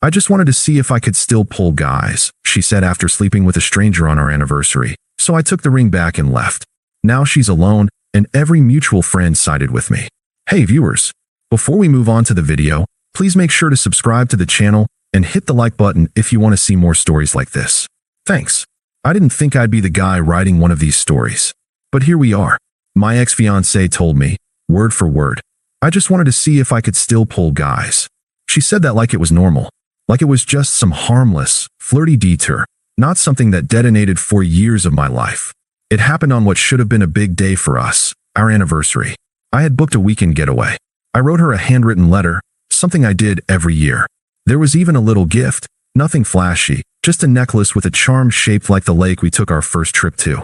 I just wanted to see if I could still pull guys, she said after sleeping with a stranger on our anniversary, so I took the ring back and left. Now she's alone, and every mutual friend sided with me. Hey viewers, before we move on to the video, please make sure to subscribe to the channel and hit the like button if you want to see more stories like this. Thanks. I didn't think I'd be the guy writing one of these stories. But here we are. My ex-fiancée told me, word for word, I just wanted to see if I could still pull guys. She said that like it was normal. Like it was just some harmless, flirty detour, not something that detonated 4 years of my life. It happened on what should have been a big day for us, our anniversary. I had booked a weekend getaway. I wrote her a handwritten letter, something I did every year. There was even a little gift, nothing flashy, just a necklace with a charm shaped like the lake we took our first trip to.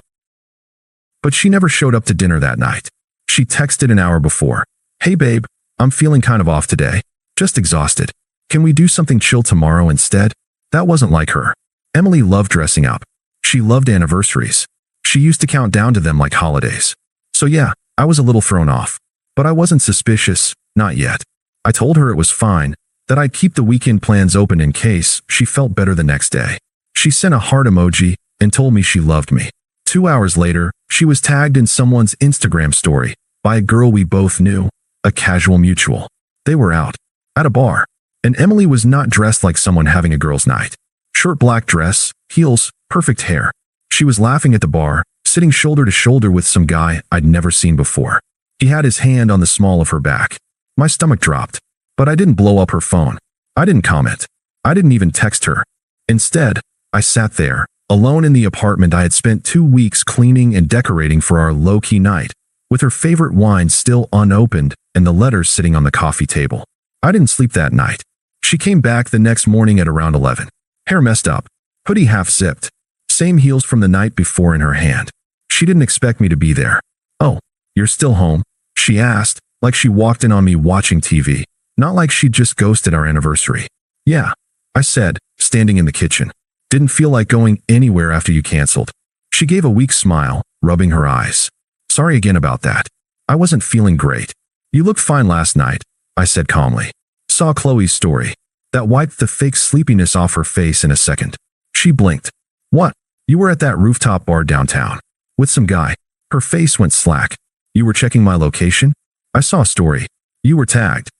But she never showed up to dinner that night. She texted an hour before. Hey babe, I'm feeling kind of off today. Just exhausted. Can we do something chill tomorrow instead? That wasn't like her. Emily loved dressing up. She loved anniversaries. She used to count down to them like holidays. So yeah, I was a little thrown off. But I wasn't suspicious, not yet. I told her it was fine, that I'd keep the weekend plans open in case she felt better the next day. She sent a heart emoji and told me she loved me. 2 hours later, she was tagged in someone's Instagram story by a girl we both knew, a casual mutual. They were out, at a bar. And Emily was not dressed like someone having a girl's night. Short black dress, heels, perfect hair. She was laughing at the bar, sitting shoulder to shoulder with some guy I'd never seen before. He had his hand on the small of her back. My stomach dropped. But I didn't blow up her phone. I didn't comment. I didn't even text her. Instead, I sat there, alone in the apartment I had spent 2 weeks cleaning and decorating for our low-key night, with her favorite wine still unopened and the letters sitting on the coffee table. I didn't sleep that night. She came back the next morning at around 11. Hair messed up, hoodie half-zipped, same heels from the night before in her hand. She didn't expect me to be there. Oh, you're still home? She asked, like she walked in on me watching TV, not like she'd just ghosted our anniversary. Yeah, I said, standing in the kitchen. Didn't feel like going anywhere after you canceled. She gave a weak smile, rubbing her eyes. Sorry again about that. I wasn't feeling great. You looked fine last night, I said calmly. Saw Chloe's story. That wiped the fake sleepiness off her face in a second. She blinked. What? You were at that rooftop bar downtown. With some guy. Her face went slack. You were checking my location? I saw a story. You were tagged.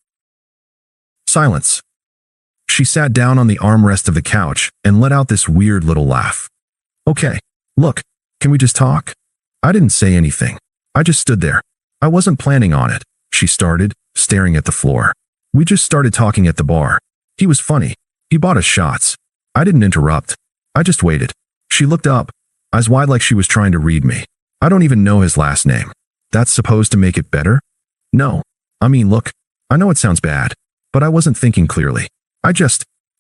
Silence. She sat down on the armrest of the couch and let out this weird little laugh. Okay, look, can we just talk? I didn't say anything. I just stood there. I wasn't planning on it, she started, staring at the floor. We just started talking at the bar. He was funny. He bought us shots. I didn't interrupt. I just waited. She looked up, eyes wide like she was trying to read me. I don't even know his last name. That's supposed to make it better? No. I mean, look, I know it sounds bad, but I wasn't thinking clearly.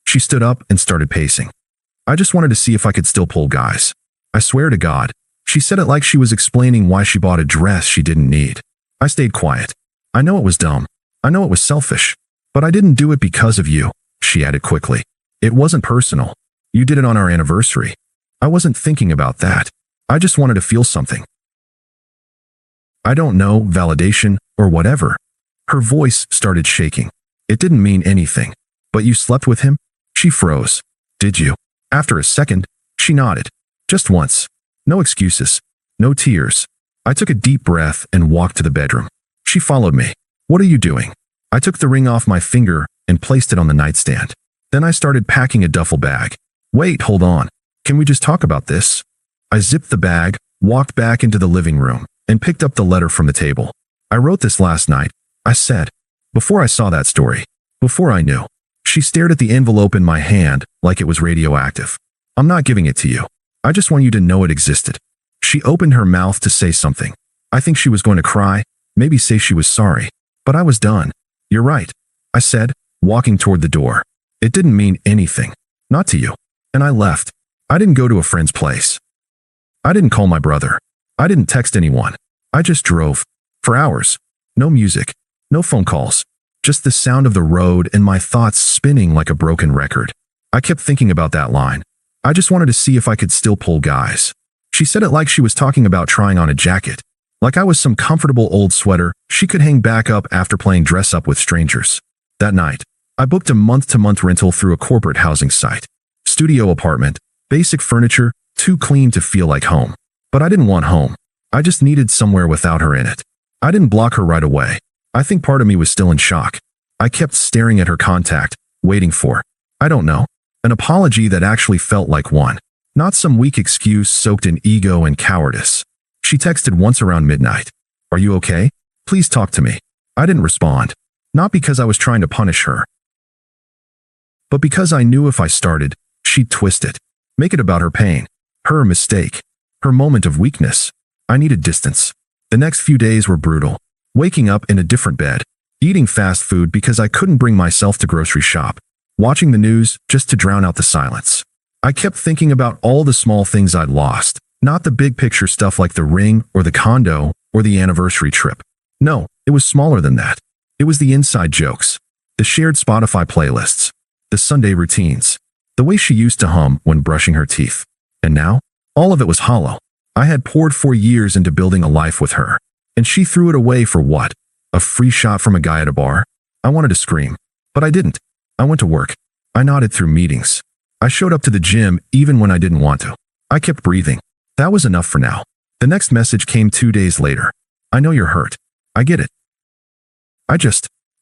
She stood up and started pacing. I just wanted to see if I could still pull guys. I swear to God. She said it like she was explaining why she bought a dress she didn't need. I stayed quiet. I know it was dumb. I know it was selfish. But I didn't do it because of you, she added quickly. It wasn't personal. You did it on our anniversary. I wasn't thinking about that. I just wanted to feel something. I don't know, validation, or whatever. Her voice started shaking. It didn't mean anything. But you slept with him? She froze. Did you? After a second, she nodded. Just once. No excuses. No tears. I took a deep breath and walked to the bedroom. She followed me. What are you doing? I took the ring off my finger and placed it on the nightstand. Then I started packing a duffel bag. Wait, hold on. Can we just talk about this? I zipped the bag, walked back into the living room, and picked up the letter from the table. I wrote this last night, I said. Before I saw that story. Before I knew. She stared at the envelope in my hand like it was radioactive. I'm not giving it to you. I just want you to know it existed. She opened her mouth to say something. I think she was going to cry, maybe say she was sorry. But I was done. You're right, I said, walking toward the door. It didn't mean anything. Not to you. And I left. I didn't go to a friend's place. I didn't call my brother. I didn't text anyone. I just drove. For hours. No music. No phone calls. Just the sound of the road and my thoughts spinning like a broken record. I kept thinking about that line. I just wanted to see if I could still pull guys. She said it like she was talking about trying on a jacket. Like I was some comfortable old sweater she could hang back up after playing dress up with strangers. That night, I booked a month-to-month rental through a corporate housing site. Studio apartment, basic furniture, too clean to feel like home. But I didn't want home. I just needed somewhere without her in it. I didn't block her right away. I think part of me was still in shock. I kept staring at her contact, waiting for, I don't know, an apology that actually felt like one. Not some weak excuse soaked in ego and cowardice. She texted once around midnight. Are you okay? Please talk to me. I didn't respond. Not because I was trying to punish her, but because I knew if I started, she'd twist it. Make it about her pain, her mistake, her moment of weakness. I needed distance. The next few days were brutal. Waking up in a different bed, eating fast food because I couldn't bring myself to grocery shop, watching the news just to drown out the silence. I kept thinking about all the small things I'd lost, not the big picture stuff like the ring or the condo or the anniversary trip. No, it was smaller than that. It was the inside jokes, the shared Spotify playlists, the Sunday routines, the way she used to hum when brushing her teeth. And now, all of it was hollow. I had poured 4 years into building a life with her, and she threw it away for what? A free shot from a guy at a bar? I wanted to scream, but I didn't. I went to work. I nodded through meetings. I showed up to the gym even when I didn't want to. I kept breathing. That was enough for now. The next message came 2 days later. I know you're hurt. I get it.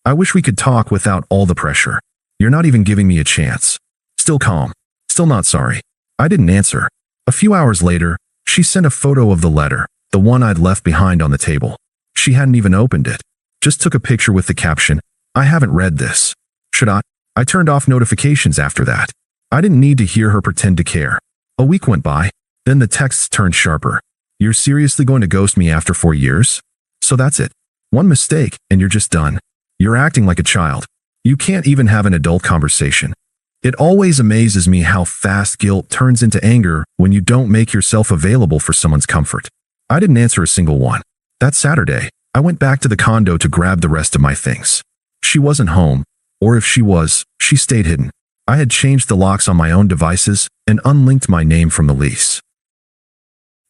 I wish we could talk without all the pressure. You're not even giving me a chance. Still calm. Still not sorry. I didn't answer. A few hours later, she sent a photo of the letter, the one I'd left behind on the table. She hadn't even opened it. Just took a picture with the caption, I haven't read this. Should I? I turned off notifications after that. I didn't need to hear her pretend to care. A week went by. Then the texts turned sharper. You're seriously going to ghost me after 4 years? So that's it. One mistake, and you're just done. You're acting like a child. You can't even have an adult conversation. It always amazes me how fast guilt turns into anger when you don't make yourself available for someone's comfort. I didn't answer a single one. That Saturday, I went back to the condo to grab the rest of my things. She wasn't home, or if she was, she stayed hidden. I had changed the locks on my own devices and unlinked my name from the lease.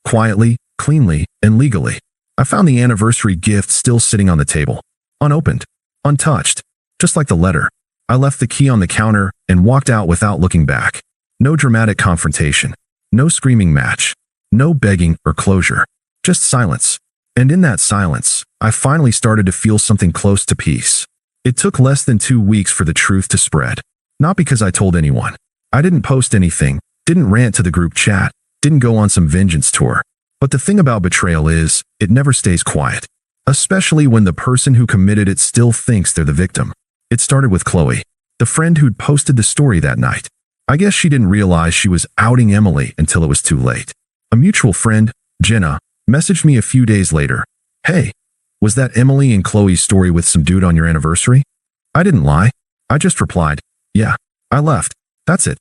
Quietly, cleanly, and legally, I found the anniversary gift still sitting on the table, unopened, untouched, just like the letter. I left the key on the counter and walked out without looking back. No dramatic confrontation, no screaming match, no begging or closure, just silence. And in that silence, I finally started to feel something close to peace. It took less than 2 weeks for the truth to spread. Not because I told anyone. I didn't post anything, didn't rant to the group chat, didn't go on some vengeance tour. But the thing about betrayal is, it never stays quiet. Especially when the person who committed it still thinks they're the victim. It started with Chloe, the friend who'd posted the story that night. I guess she didn't realize she was outing Emily until it was too late. A mutual friend, Jenna, messaged me a few days later. Hey, was that Emily and Chloe's story with some dude on your anniversary? I didn't lie. I just replied, yeah, I left. That's it.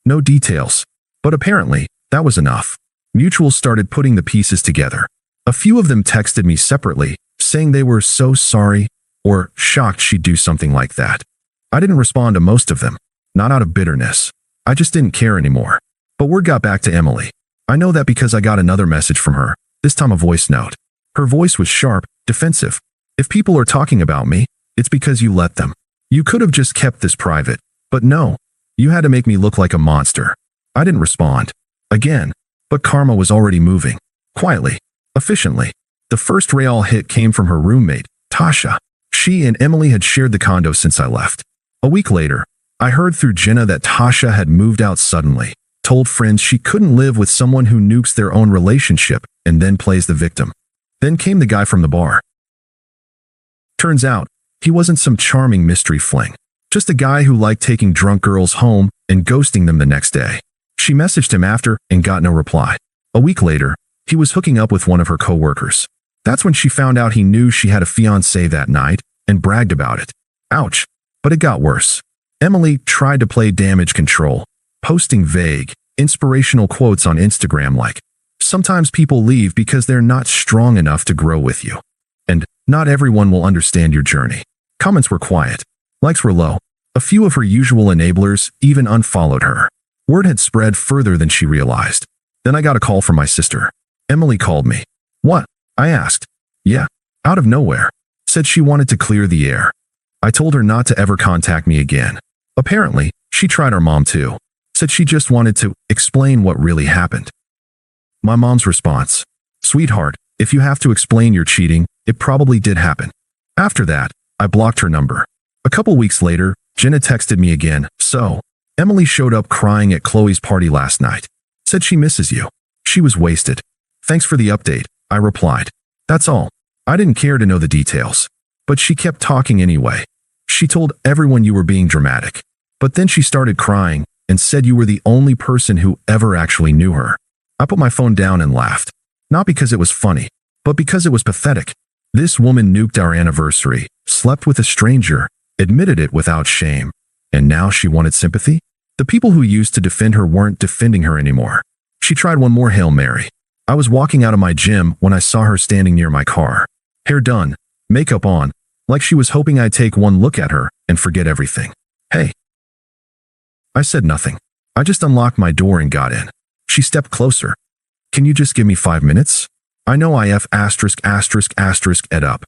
No details. But apparently, that was enough. Mutuals started putting the pieces together. A few of them texted me separately, saying they were so sorry or shocked she'd do something like that. I didn't respond to most of them, not out of bitterness. I just didn't care anymore. But word got back to Emily. I know that because I got another message from her, this time a voice note. Her voice was sharp, defensive. If people are talking about me, it's because you let them. You could have just kept this private, but no, you had to make me look like a monster. I didn't respond. Again, but karma was already moving. Quietly, efficiently. The first real hit came from her roommate, Tasha. She and Emily had shared the condo since I left. A week later, I heard through Jenna that Tasha had moved out suddenly, told friends she couldn't live with someone who nukes their own relationship and then plays the victim. Then came the guy from the bar. Turns out, he wasn't some charming mystery fling. Just a guy who liked taking drunk girls home and ghosting them the next day. She messaged him after and got no reply. A week later, he was hooking up with one of her coworkers. That's when she found out he knew she had a fiancé that night and bragged about it. Ouch. But it got worse. Emily tried to play damage control, posting vague, inspirational quotes on Instagram like, sometimes people leave because they're not strong enough to grow with you. And not everyone will understand your journey. Comments were quiet. Likes were low. A few of her usual enablers even unfollowed her. Word had spread further than she realized. Then I got a call from my sister. Emily called me. What? I asked. Yeah. Out of nowhere. Said she wanted to clear the air. I told her not to ever contact me again. Apparently, she tried our mom too. Said she just wanted to explain what really happened. My mom's response: "Sweetheart, if you have to explain your cheating, it probably did happen." After that, I blocked her number. A couple weeks later, Jenna texted me again. "So, Emily showed up crying at Chloe's party last night. Said she misses you. She was wasted. Thanks for the update," I replied. That's all. I didn't care to know the details. But she kept talking anyway. She told everyone you were being dramatic. But then she started crying and said you were the only person who ever actually knew her. I put my phone down and laughed. Not because it was funny, but because it was pathetic. This woman nuked our anniversary, slept with a stranger, admitted it without shame, and now she wanted sympathy? The people who used to defend her weren't defending her anymore. She tried one more Hail Mary. I was walking out of my gym when I saw her standing near my car. Hair done, makeup on, like she was hoping I'd take one look at her and forget everything. "Hey." I said nothing. I just unlocked my door and got in. She stepped closer. "Can you just give me 5 minutes? I know IF ******* up."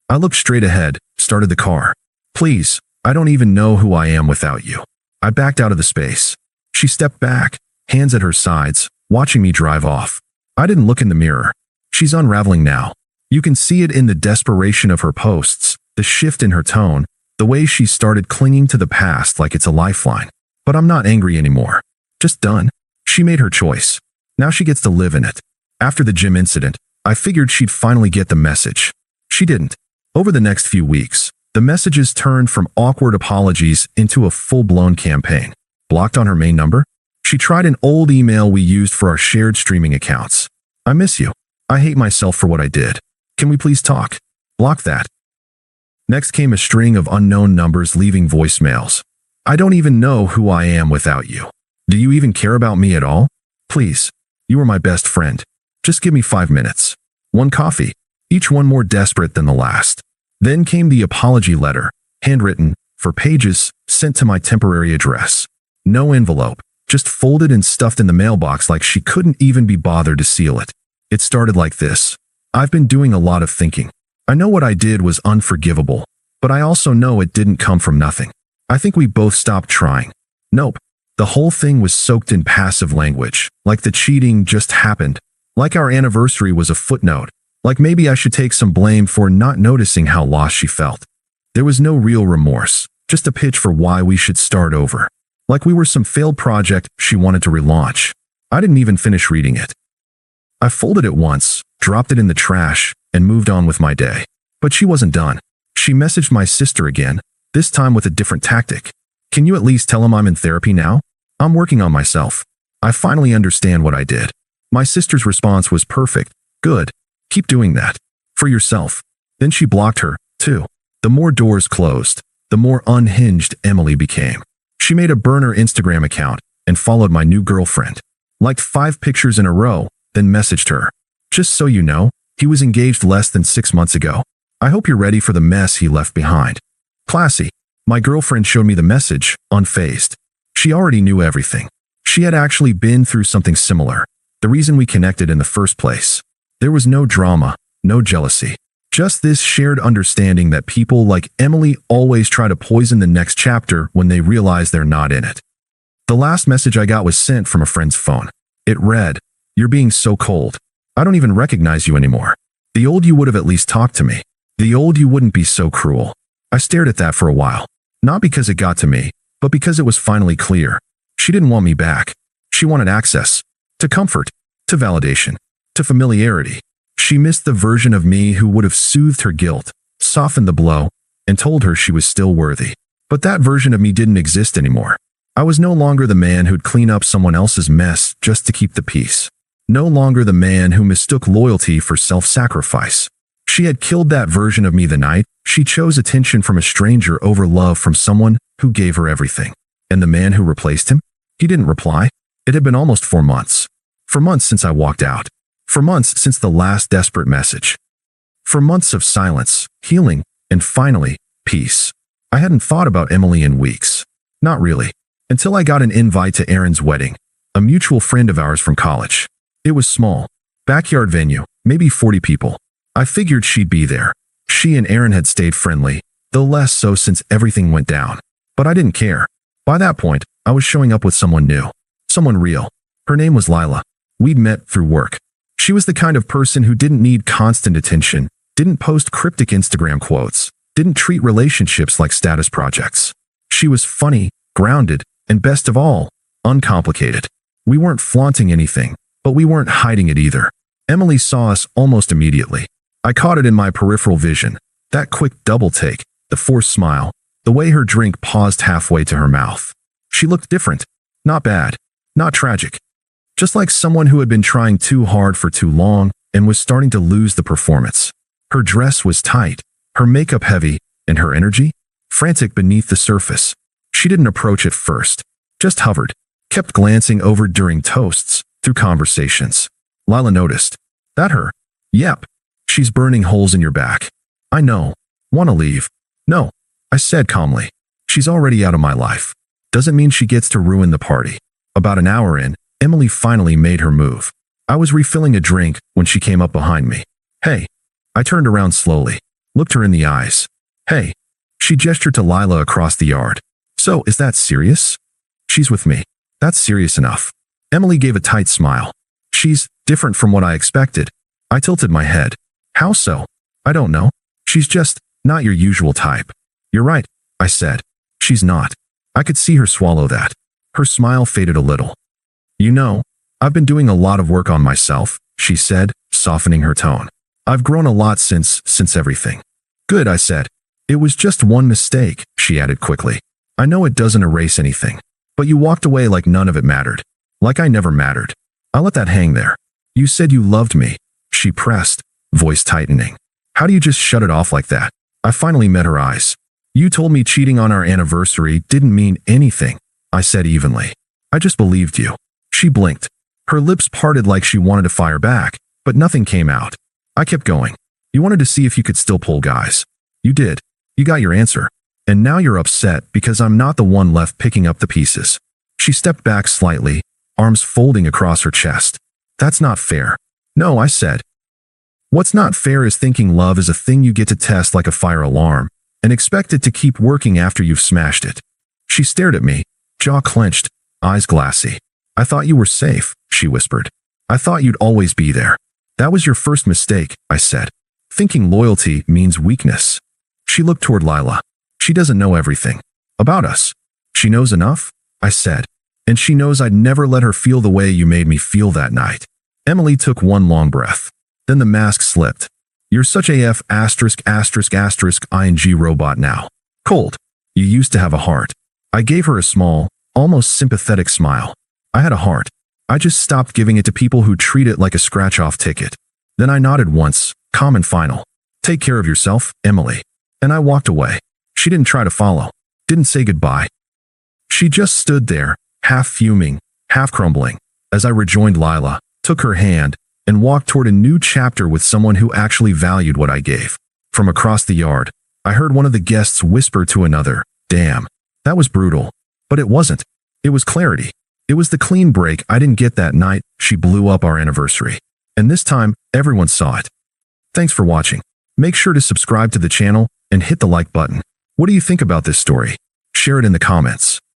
I looked straight ahead, started the car. "Please, I don't even know who I am without you." I backed out of the space. She stepped back, hands at her sides, watching me drive off. I didn't look in the mirror. She's unraveling now. You can see it in the desperation of her posts, the shift in her tone, the way she started clinging to the past like it's a lifeline. But I'm not angry anymore. Just done. She made her choice. Now she gets to live in it. After the gym incident, I figured she'd finally get the message. She didn't. Over the next few weeks, the messages turned from awkward apologies into a full-blown campaign. Blocked on her main number? She tried an old email we used for our shared streaming accounts. "I miss you. I hate myself for what I did. Can we please talk?" Block that. Next came a string of unknown numbers leaving voicemails. "I don't even know who I am without you. Do you even care about me at all? Please. You are my best friend. Just give me 5 minutes. One coffee." Each one more desperate than the last. Then came the apology letter, handwritten, for pages, sent to my temporary address. No envelope, just folded and stuffed in the mailbox like she couldn't even be bothered to seal it. It started like this: "I've been doing a lot of thinking. I know what I did was unforgivable, but I also know it didn't come from nothing. I think we both stopped trying." Nope. The whole thing was soaked in passive language, like the cheating just happened, like our anniversary was a footnote, like maybe I should take some blame for not noticing how lost she felt. There was no real remorse, just a pitch for why we should start over. Like we were some failed project she wanted to relaunch. I didn't even finish reading it. I folded it once, dropped it in the trash, and moved on with my day. But she wasn't done. She messaged my sister again, this time with a different tactic. "Can you at least tell him I'm in therapy now? I'm working on myself. I finally understand what I did." My sister's response was perfect. "Good. Keep doing that. For yourself." Then she blocked her, too. The more doors closed, the more unhinged Emily became. She made a burner Instagram account and followed my new girlfriend. Liked 5 pictures in a row, then messaged her. "Just so you know, he was engaged less than 6 months ago. I hope you're ready for the mess he left behind." Classy. My girlfriend showed me the message, unfazed. She already knew everything. She had actually been through something similar, the reason we connected in the first place. There was no drama, no jealousy. Just this shared understanding that people like Emily always try to poison the next chapter when they realize they're not in it. The last message I got was sent from a friend's phone. It read, "You're being so cold. I don't even recognize you anymore. The old you would have at least talked to me. The old you wouldn't be so cruel." I stared at that for a while. Not because it got to me, but because it was finally clear. She didn't want me back. She wanted access. To comfort. To validation. To familiarity. She missed the version of me who would have soothed her guilt, softened the blow, and told her she was still worthy. But that version of me didn't exist anymore. I was no longer the man who'd clean up someone else's mess just to keep the peace. No longer the man who mistook loyalty for self-sacrifice. She had killed that version of me the night she chose attention from a stranger over love from someone who gave her everything. And the man who replaced him? He didn't reply. It had been almost 4 months. 4 months since I walked out. 4 months since the last desperate message. 4 months of silence, healing, and finally, peace. I hadn't thought about Emily in weeks. Not really. Until I got an invite to Aaron's wedding, a mutual friend of ours from college. It was small. Backyard venue, maybe 40 people. I figured she'd be there. She and Aaron had stayed friendly, though less so since everything went down. But I didn't care. By that point, I was showing up with someone new. Someone real. Her name was Lila. We'd met through work. She was the kind of person who didn't need constant attention, didn't post cryptic Instagram quotes, didn't treat relationships like status projects. She was funny, grounded, and best of all, uncomplicated. We weren't flaunting anything, but we weren't hiding it either. Emily saw us almost immediately. I caught it in my peripheral vision, that quick double take, the forced smile, the way her drink paused halfway to her mouth. She looked different. Not bad. Not tragic. Just like someone who had been trying too hard for too long and was starting to lose the performance. Her dress was tight, her makeup heavy, and her energy frantic beneath the surface. She didn't approach it first, just hovered, kept glancing over during toasts, through conversations. Lila noticed. That her? Yep. She's burning holes in your back. I know. Want to leave? No, I said calmly. She's already out of my life. Doesn't mean she gets to ruin the party. About an hour in, Emily finally made her move. I was refilling a drink when she came up behind me. Hey. I turned around slowly, looked her in the eyes. Hey. She gestured to Lila across the yard. So, is that serious? She's with me. That's serious enough. Emily gave a tight smile. She's different from what I expected. I tilted my head. How so? I don't know. She's just not your usual type. You're right, I said. She's not. I could see her swallow that. Her smile faded a little. You know, I've been doing a lot of work on myself, she said, softening her tone. I've grown a lot since everything. Good, I said. It was just one mistake, she added quickly. I know it doesn't erase anything. But you walked away like none of it mattered. Like I never mattered. I let that hang there. You said you loved me. She pressed, voice tightening. How do you just shut it off like that? I finally met her eyes. You told me cheating on our anniversary didn't mean anything, I said evenly. I just believed you. She blinked. Her lips parted like she wanted to fire back, but nothing came out. I kept going. You wanted to see if you could still pull guys. You did. You got your answer. And now you're upset because I'm not the one left picking up the pieces. She stepped back slightly, arms folding across her chest. That's not fair. No, I said. What's not fair is thinking love is a thing you get to test like a fire alarm and expect it to keep working after you've smashed it. She stared at me, jaw clenched, eyes glassy. I thought you were safe, she whispered. I thought you'd always be there. That was your first mistake, I said. Thinking loyalty means weakness. She looked toward Lila. She doesn't know everything. About us. She knows enough, I said. And she knows I'd never let her feel the way you made me feel that night. Emily took one long breath. Then the mask slipped. You're such a F********** ing robot now. Cold. You used to have a heart. I gave her a small, almost sympathetic smile. I had a heart. I just stopped giving it to people who treat it like a scratch-off ticket. Then I nodded once, calm and final. Take care of yourself, Emily. And I walked away. She didn't try to follow. Didn't say goodbye. She just stood there, half fuming, half crumbling, as I rejoined Lila, took her hand, and walked toward a new chapter with someone who actually valued what I gave. From across the yard, I heard one of the guests whisper to another, "Damn, that was brutal." But it wasn't. It was clarity. It was the clean break I didn't get that night she blew up our anniversary. And this time, everyone saw it. Thanks for watching. Make sure to subscribe to the channel and hit the like button. What do you think about this story? Share it in the comments.